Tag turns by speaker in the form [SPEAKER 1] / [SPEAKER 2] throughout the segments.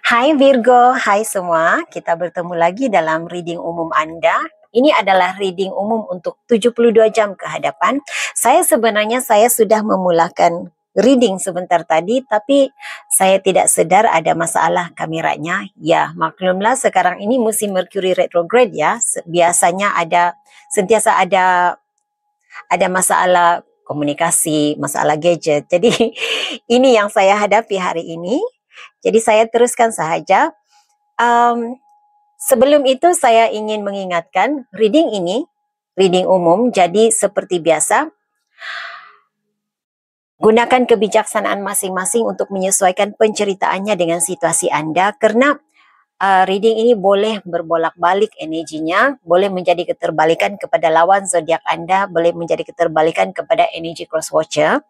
[SPEAKER 1] Hai Virgo, hai semua. Kita bertemu lagi dalam reading umum Anda. Ini adalah reading umum untuk 72 jam ke hadapan. Saya sudah memulakan reading sebentar tadi, tapi saya tidak sedar ada masalah kameranya. Ya, maklumlah sekarang ini musim Mercury retrograde ya. Biasanya sentiasa ada masalah komunikasi, masalah gadget. Jadi ini yang saya hadapi hari ini. Jadi saya teruskan sahaja. Sebelum itu saya ingin mengingatkan reading ini, reading umum, jadi seperti biasa, gunakan kebijaksanaan masing-masing untuk menyesuaikan penceritaannya dengan situasi Anda, karena reading ini boleh berbolak-balik energinya, boleh menjadi keterbalikan kepada lawan zodiak Anda, boleh menjadi keterbalikan kepada energi cross watcher.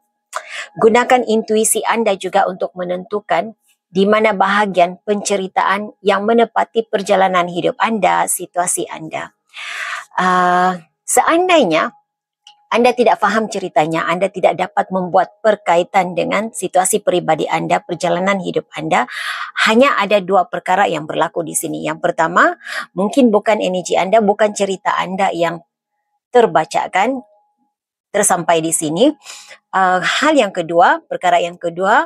[SPEAKER 1] Gunakan intuisi Anda juga untuk menentukan di mana bahagian penceritaan yang menepati perjalanan hidup Anda, situasi Anda. Seandainya Anda tidak faham ceritanya, Anda tidak dapat membuat perkaitan dengan situasi pribadi Anda, perjalanan hidup Anda, hanya ada dua perkara yang berlaku di sini. Yang pertama, mungkin bukan energi Anda, bukan cerita Anda yang terbacakan, tersampai di sini. Perkara yang kedua,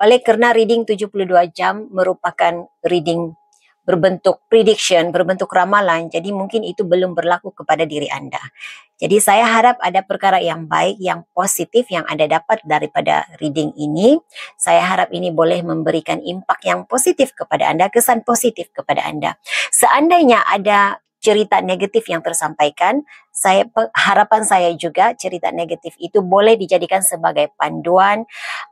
[SPEAKER 1] oleh kerana reading 72 jam merupakan reading berbentuk prediction, berbentuk ramalan, jadi mungkin itu belum berlaku kepada diri Anda. Jadi saya harap ada perkara yang baik, yang positif yang Anda dapat daripada reading ini. Saya harap ini boleh memberikan impak yang positif kepada Anda, kesan positif kepada Anda. Seandainya ada cerita negatif yang tersampaikan, harapan saya juga cerita negatif itu boleh dijadikan sebagai panduan,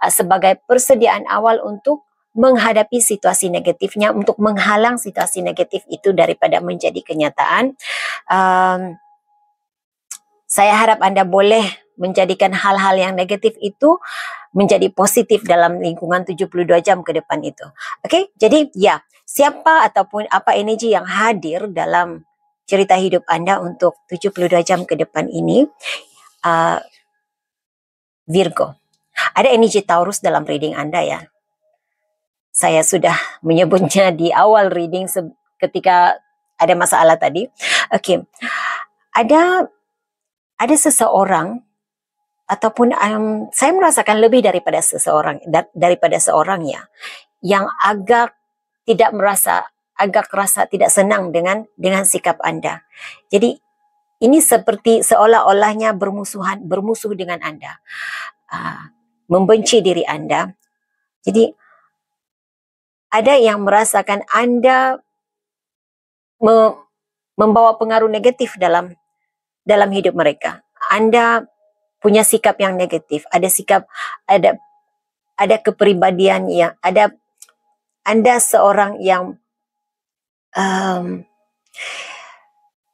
[SPEAKER 1] sebagai persediaan awal untuk menghadapi situasi negatifnya, untuk menghalang situasi negatif itu daripada menjadi kenyataan. Saya harap Anda boleh menjadikan hal-hal yang negatif itu menjadi positif dalam lingkungan 72 jam ke depan itu. Oke, jadi ya, siapa ataupun apa energi yang hadir dalam cerita hidup Anda untuk 72 jam ke depan ini? Virgo. Ada energi Taurus dalam reading Anda ya. Saya sudah menyebutnya di awal reading ketika ada masalah tadi. Oke. Ada seseorang ataupun saya merasakan lebih daripada seorang ya, yang agak rasa tidak senang dengan sikap Anda. Jadi ini seperti seolah-olahnya bermusuh dengan Anda, membenci diri Anda. Jadi ada yang merasakan Anda membawa pengaruh negatif dalam hidup mereka. Anda punya sikap yang negatif, ada kepribadian yang Anda seorang yang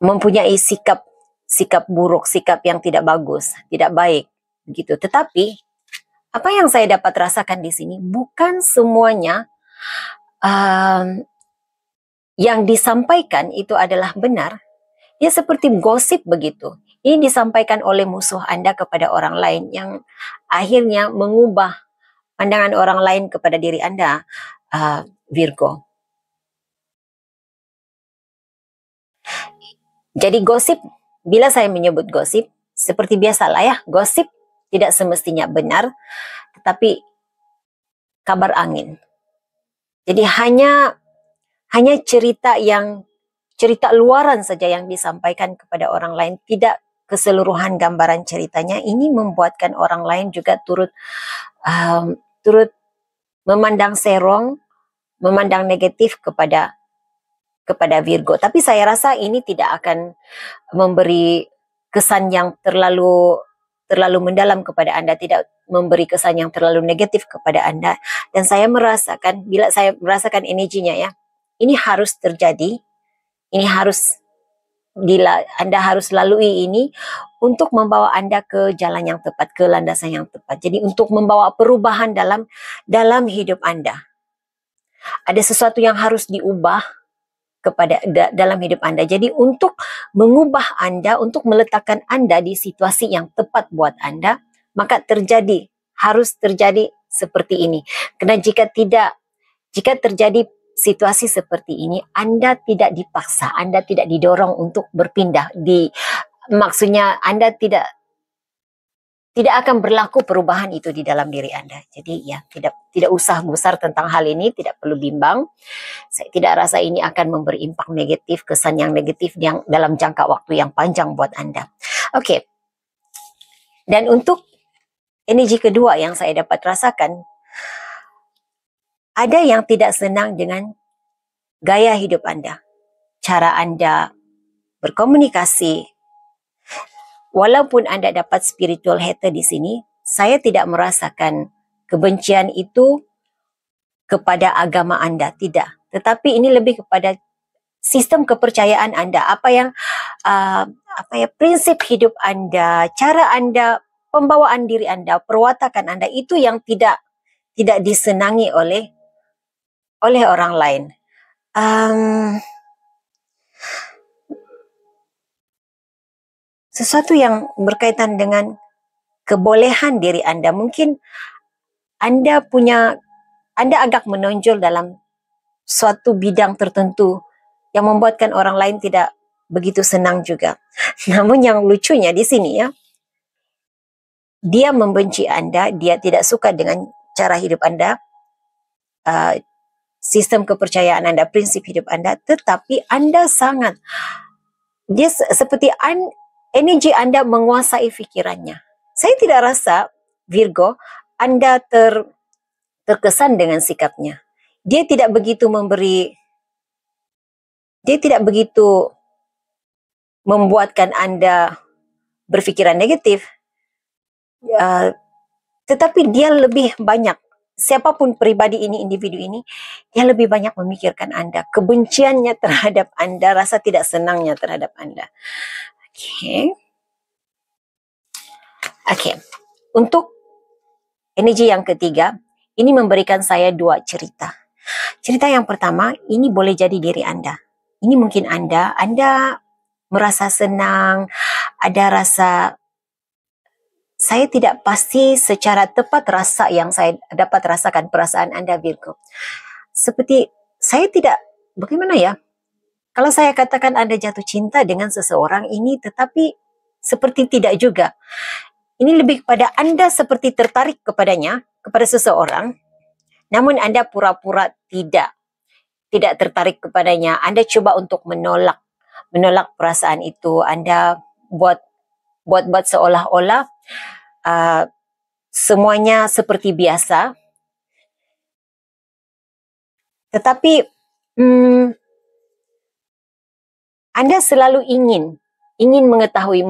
[SPEAKER 1] mempunyai sikap buruk, sikap yang tidak bagus, tidak baik, begitu. Tetapi apa yang saya dapat rasakan di sini, bukan semuanya yang disampaikan itu adalah benar. Dia seperti gosip begitu. Ini disampaikan oleh musuh Anda kepada orang lain yang akhirnya mengubah pandangan orang lain kepada diri Anda, Virgo. Jadi gosip, bila saya menyebut gosip, seperti biasalah ya, gosip tidak semestinya benar, tetapi kabar angin. Jadi hanya cerita luaran saja yang disampaikan kepada orang lain, tidak keseluruhan gambaran ceritanya. Ini membuatkan orang lain juga turut memandang serong, memandang negatif kepada Virgo. Tapi saya rasa ini tidak akan memberi kesan yang terlalu mendalam kepada Anda, tidak memberi kesan yang terlalu negatif kepada Anda. Dan saya merasakan, bila saya merasakan energinya ya, ini harus terjadi, Anda harus lalui ini untuk membawa Anda ke jalan yang tepat, ke landasan yang tepat. Jadi untuk membawa perubahan dalam hidup Anda. Ada sesuatu yang harus diubah dalam hidup Anda. Jadi untuk mengubah Anda, untuk meletakkan Anda di situasi yang tepat buat Anda, maka harus terjadi seperti ini. Karena jika terjadi situasi seperti ini, Anda tidak dipaksa, Anda tidak didorong untuk berpindah. Maksudnya Anda tidak akan berlaku perubahan itu di dalam diri Anda. Jadi ya, tidak usah gusar tentang hal ini, tidak perlu bimbang. Saya tidak rasa ini akan memberi impak negatif, kesan yang negatif yang dalam jangka waktu yang panjang buat Anda. Oke. Dan untuk energi kedua yang saya dapat rasakan, ada yang tidak senang dengan gaya hidup Anda, cara Anda berkomunikasi. Walaupun Anda dapat spiritual hater di sini, saya tidak merasakan kebencian itu kepada agama Anda, tidak. Tetapi ini lebih kepada sistem kepercayaan Anda, prinsip hidup Anda, cara Anda, pembawaan diri Anda, perwatakan Anda itu yang tidak disenangi oleh orang lain. Sesuatu yang berkaitan dengan kebolehan diri Anda. Mungkin Anda agak menonjol dalam suatu bidang tertentu yang membuatkan orang lain tidak begitu senang juga. Namun yang lucunya di sini ya, dia membenci Anda, dia tidak suka dengan cara hidup Anda, sistem kepercayaan Anda, prinsip hidup Anda, tetapi Anda seperti energi Anda menguasai pikirannya. Saya tidak rasa, Virgo, Anda terkesan dengan sikapnya. Dia tidak begitu membuatkan Anda berpikiran negatif. Tetapi dia lebih banyak, siapapun pribadi ini, individu ini, dia lebih banyak memikirkan Anda. Kebenciannya terhadap Anda, rasa tidak senangnya terhadap Anda. Oke. Untuk energi yang ketiga, ini memberikan saya dua cerita. Cerita yang pertama, ini boleh jadi diri Anda. Ini mungkin Anda merasa senang, ada rasa, saya tidak pasti secara tepat rasa yang saya dapat rasakan perasaan Anda, Virgo. Seperti, saya tidak, bagaimana ya? Kalau saya katakan Anda jatuh cinta dengan seseorang ini, tetapi seperti tidak juga. Ini lebih kepada Anda seperti tertarik kepada seseorang, namun Anda pura-pura tidak tertarik kepadanya. Anda coba untuk menolak perasaan itu. Anda buat seolah-olah semuanya seperti biasa. Tetapi Anda selalu ingin mengetahui,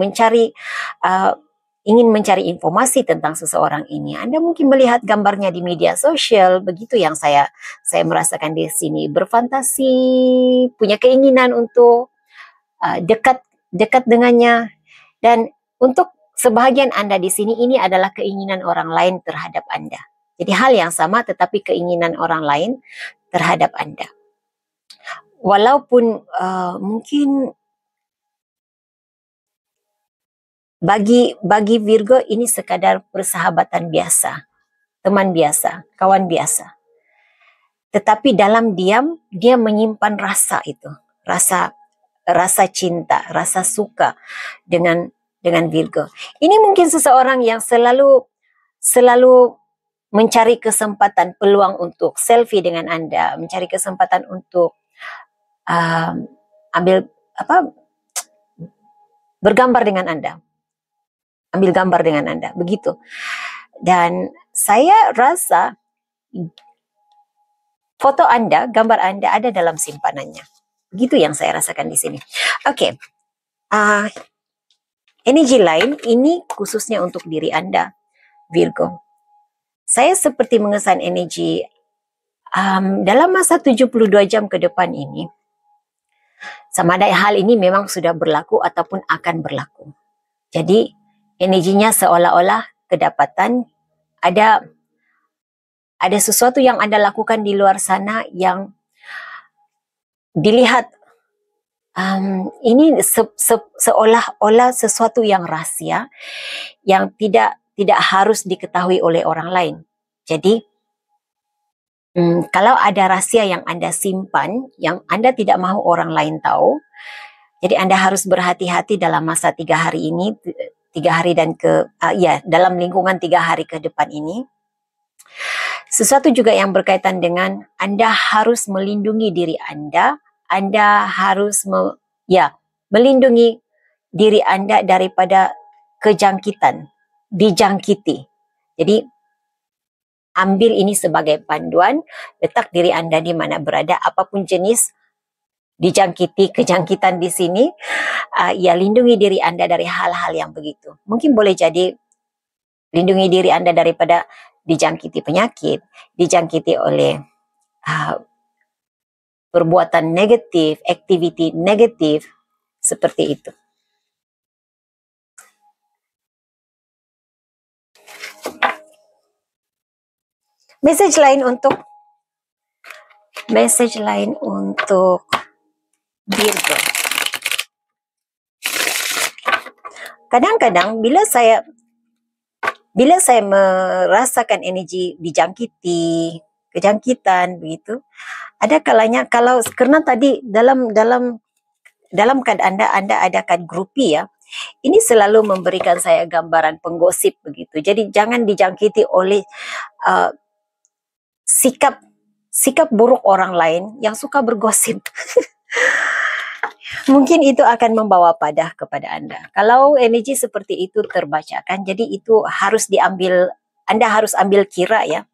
[SPEAKER 1] ingin mencari informasi tentang seseorang ini. Anda mungkin melihat gambarnya di media sosial, begitu yang saya merasakan di sini. Berfantasi, punya keinginan untuk dekat dengannya. Dan untuk sebahagian Anda di sini, ini adalah keinginan orang lain terhadap Anda. Jadi hal yang sama, tetapi keinginan orang lain terhadap Anda. Walaupun mungkin bagi Virgo ini sekadar persahabatan biasa, teman biasa, kawan biasa. Tetapi dalam diam dia menyimpan rasa itu, rasa cinta, rasa suka dengan Virgo. Ini mungkin seseorang yang selalu mencari kesempatan, peluang untuk selfie dengan Anda, mencari kesempatan untuk bergambar dengan Anda, ambil gambar dengan Anda, begitu. Dan saya rasa foto Anda, gambar Anda ada dalam simpanannya. Begitu yang saya rasakan di sini. Oke. Energi lain ini khususnya untuk diri Anda, Virgo. Saya seperti mengesan energi dalam masa 72 jam ke depan ini. Sama ada hal ini memang sudah berlaku ataupun akan berlaku. Jadi energinya seolah-olah kedapatan ada sesuatu yang Anda lakukan di luar sana yang dilihat ini seolah-olah sesuatu yang rahasia yang tidak harus diketahui oleh orang lain. Jadi Kalau ada rahsia yang Anda simpan, yang Anda tidak mahu orang lain tahu, jadi Anda harus berhati-hati dalam masa 3 hari ini, 3 hari dan dalam lingkungan 3 hari ke depan ini. Sesuatu juga yang berkaitan dengan Anda harus melindungi diri Anda harus melindungi diri Anda daripada kejangkitan, dijangkiti. Jadi ambil ini sebagai panduan, letak diri Anda di mana berada, apapun jenis dijangkiti, kejangkitan di sini, lindungi diri Anda dari hal-hal yang begitu. Mungkin boleh jadi lindungi diri Anda daripada dijangkiti penyakit, dijangkiti oleh perbuatan negatif, aktiviti negatif, seperti itu. Message lain untuk Virgo. Kadang-kadang bila saya merasakan energi dijangkiti, kejangkitan begitu, ada kalanya karena tadi dalam keadaan Anda ada kad grupi ya, ini selalu memberikan saya gambaran penggosip begitu. Jadi jangan dijangkiti oleh sikap buruk orang lain yang suka bergosip. Mungkin itu akan membawa padah kepada Anda. Kalau energi seperti itu terbacakan, jadi itu harus diambil, Anda harus ambil kira ya.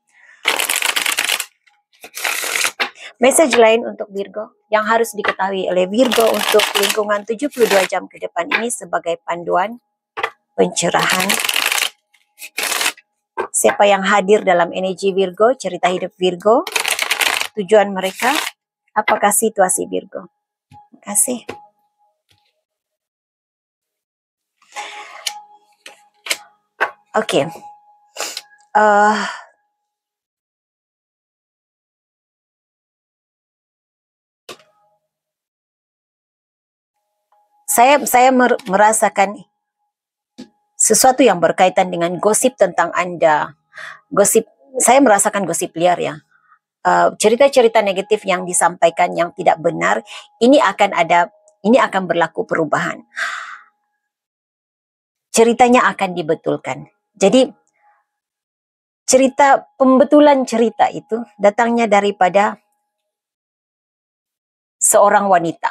[SPEAKER 1] Message lain untuk Virgo yang harus diketahui oleh Virgo untuk lingkungan 72 jam ke depan ini sebagai panduan pencerahan. Siapa yang hadir dalam energi Virgo, cerita hidup Virgo, tujuan mereka, apakah situasi Virgo? Terima kasih. Oke. Saya merasakan sesuatu yang berkaitan dengan gosip tentang Anda. Saya merasakan gosip liar ya. Cerita-cerita negatif yang disampaikan yang tidak benar, ini akan berlaku perubahan. Ceritanya akan dibetulkan. Jadi pembetulan cerita itu datangnya daripada seorang wanita.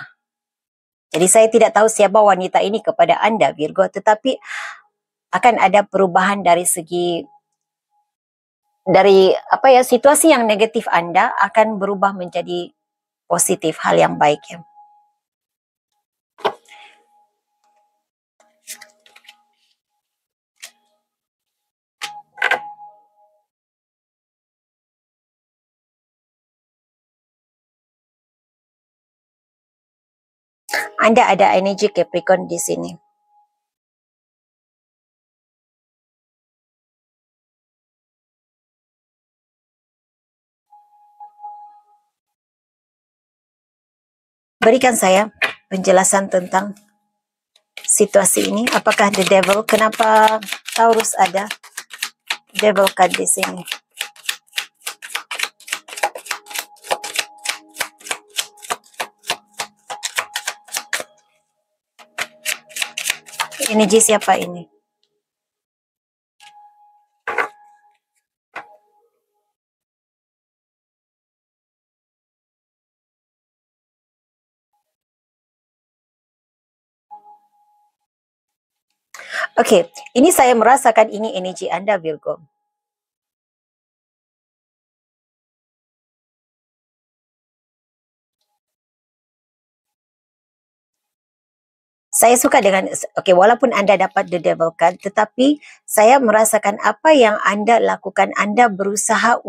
[SPEAKER 1] Jadi saya tidak tahu siapa wanita ini kepada Anda Virgo, tetapi akan ada perubahan dari situasi yang negatif Anda akan berubah menjadi positif, hal yang baik ya. Anda ada energi Capricorn di sini. Berikan saya penjelasan tentang situasi ini. Apakah the devil? Kenapa Taurus ada devil card di sini? Energi siapa ini? Oke, ini saya merasakan ini energi Anda Virgo. Saya suka dengan, walaupun Anda dapat the devil card, tetapi saya merasakan apa yang Anda lakukan, Anda berusaha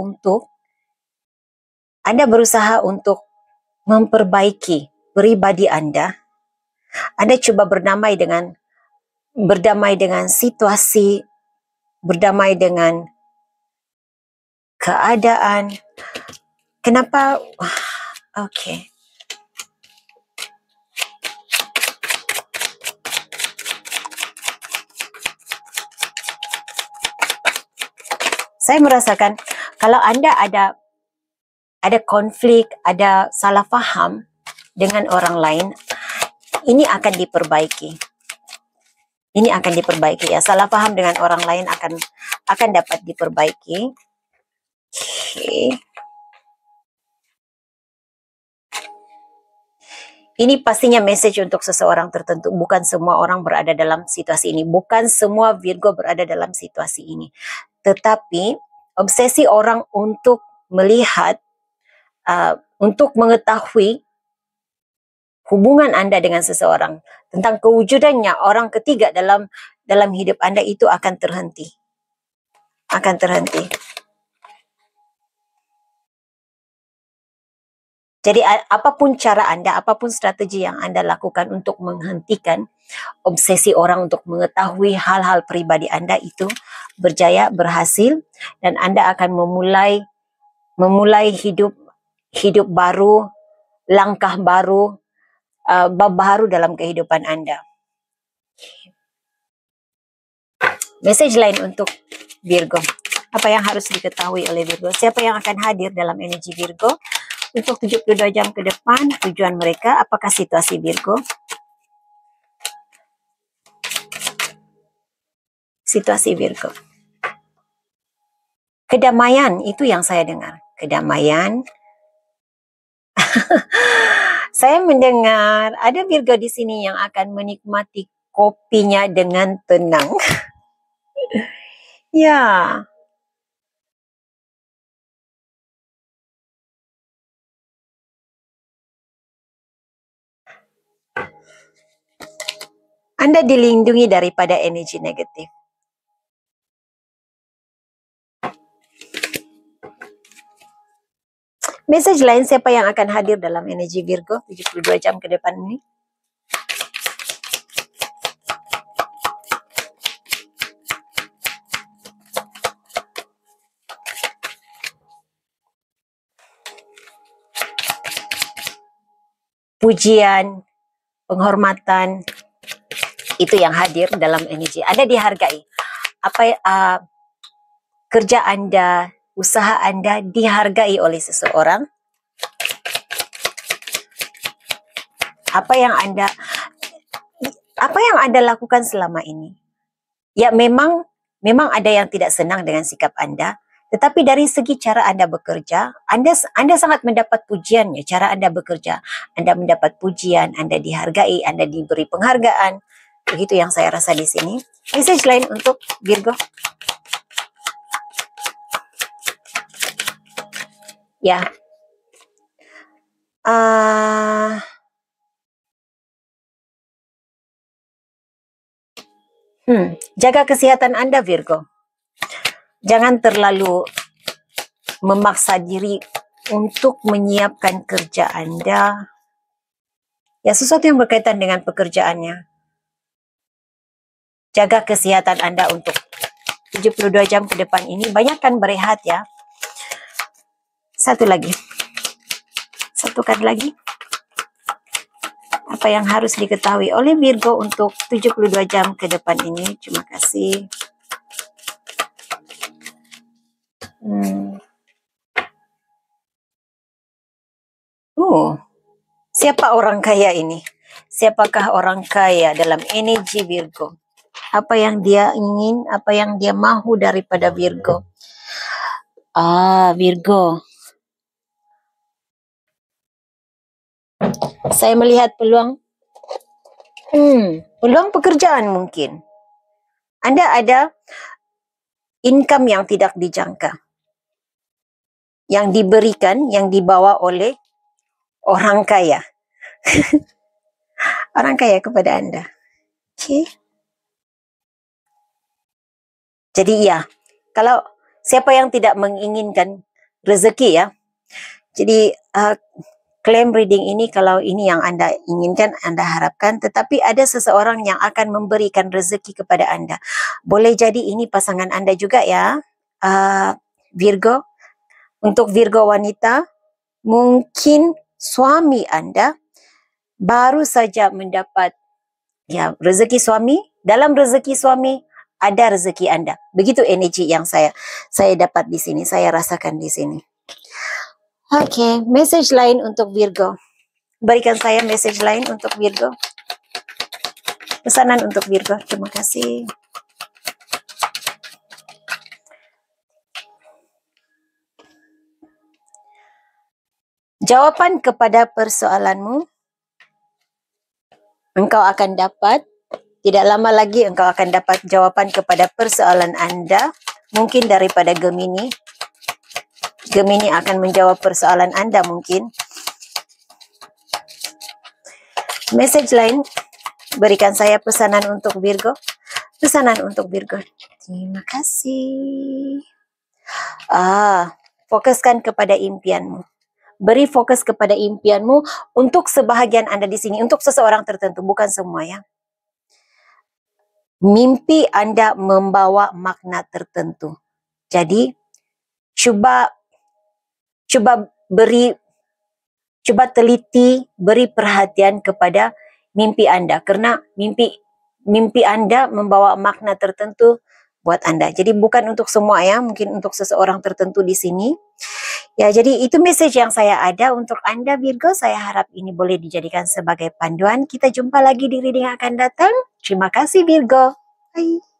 [SPEAKER 1] untuk memperbaiki pribadi Anda. Anda coba berdamai dengan situasi, berdamai dengan keadaan. Kenapa? Oke. Saya merasakan kalau Anda ada ada konflik, ada salah faham dengan orang lain, ini akan diperbaiki. Ini akan diperbaiki ya. Salah paham dengan orang lain akan dapat diperbaiki. Oke. Ini pastinya message untuk seseorang tertentu. Bukan semua orang berada dalam situasi ini. Bukan semua Virgo berada dalam situasi ini. Tetapi obsesi orang untuk melihat, untuk mengetahui hubungan Anda dengan seseorang, tentang kewujudannya orang ketiga dalam hidup Anda itu akan terhenti. Akan terhenti. Jadi apapun cara Anda, apapun strategi yang Anda lakukan untuk menghentikan obsesi orang untuk mengetahui hal-hal pribadi Anda itu berjaya, berhasil, dan Anda akan memulai hidup baru, langkah baru, bab baru dalam kehidupan Anda. Message lain untuk Virgo. Apa yang harus diketahui oleh Virgo? Siapa yang akan hadir dalam energi Virgo untuk 72 jam ke depan? Tujuan mereka, apakah situasi Virgo? Situasi Virgo. Kedamaian, itu yang saya dengar. Kedamaian. Saya mendengar ada Virgo di sini yang akan menikmati kopinya dengan tenang. Ya. Anda dilindungi daripada energi negatif. Message lain, siapa yang akan hadir dalam energi Virgo 72 jam ke depan ini? Pujian, penghormatan, itu yang hadir dalam energi. Anda dihargai. Kerja Anda, usaha Anda dihargai oleh seseorang. Apa yang Anda lakukan selama ini? Ya, memang ada yang tidak senang dengan sikap Anda. Tetapi dari segi cara Anda bekerja, Anda sangat mendapat pujiannya. Cara Anda bekerja, Anda mendapat pujian, Anda dihargai, Anda diberi penghargaan. Begitu yang saya rasa di sini. Message lain untuk Virgo. Ya. Jaga kesehatan Anda, Virgo. Jangan terlalu memaksa diri untuk menyiapkan kerja Anda. Ya, sesuatu yang berkaitan dengan pekerjaannya. Jaga kesehatan Anda untuk 72 jam ke depan ini. Banyakkan berehat ya. Satukan lagi. Apa yang harus diketahui oleh Virgo untuk 72 jam ke depan ini. Terima kasih. Siapa orang kaya ini? Siapakah orang kaya dalam energi Virgo? Apa yang dia ingin, apa yang dia mahu daripada Virgo? Virgo. Saya melihat peluang pekerjaan mungkin. Anda ada income yang tidak dijangka. Yang diberikan, yang dibawa oleh orang kaya. Orang kaya kepada Anda. Okay. Jadi ya, kalau siapa yang tidak menginginkan rezeki ya, jadi claim reading ini kalau ini yang Anda inginkan, Anda harapkan, tetapi ada seseorang yang akan memberikan rezeki kepada Anda. Boleh jadi ini pasangan Anda juga ya, Virgo. Untuk Virgo wanita, mungkin suami Anda baru saja mendapat ya rezeki suami. Dalam rezeki suami ada rezeki Anda. Begitu energi yang saya dapat di sini, saya rasakan di sini. Oke, message lain untuk Virgo. Berikan saya message lain untuk Virgo. Pesanan untuk Virgo. Terima kasih. Jawapan kepada persoalanmu, engkau akan dapat, tidak lama lagi engkau akan dapat jawapan kepada persoalan Anda, mungkin daripada Gemini. Gemini akan menjawab persoalan Anda mungkin. Message lain, berikan saya pesanan untuk Virgo. Pesanan untuk Virgo. Terima kasih. Fokuskan kepada impianmu. Beri fokus kepada impianmu untuk sebahagian Anda di sini, untuk seseorang tertentu, bukan semua ya. Mimpi Anda membawa makna tertentu. Jadi, coba teliti, beri perhatian kepada mimpi Anda, karena mimpi Anda membawa makna tertentu buat Anda. Jadi bukan untuk semua ya, mungkin untuk seseorang tertentu di sini. Ya, jadi itu message yang saya ada untuk Anda Virgo. Saya harap ini boleh dijadikan sebagai panduan. Kita jumpa lagi di reading yang akan datang. Terima kasih Virgo. Bye.